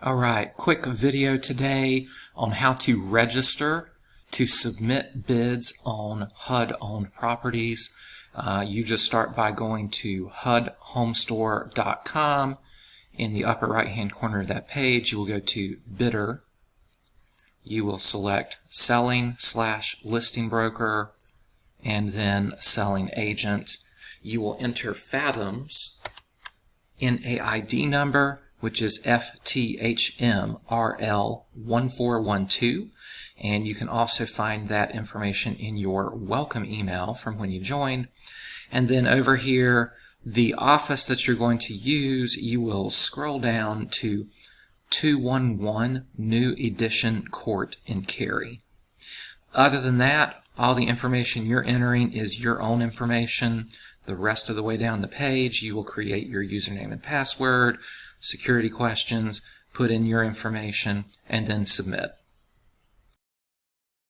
Alright, quick video today on how to register to submit bids on HUD-owned properties. You just start by going to HUDhomestore.com. In the upper right hand corner of that page, you will go to Bidder. You will select Selling/Listing Broker and then Selling Agent. You will enter Fathom's NAID number, which is FTHMRL1412, and you can also find that information in your welcome email from when you joined. And then over here, the office that you're going to use, you will scroll down to 211 New Edition Court in Cary. Other than that, all the information you're entering is your own information. The rest of the way down the page, you will create your username and password, security questions, put in your information, and then submit.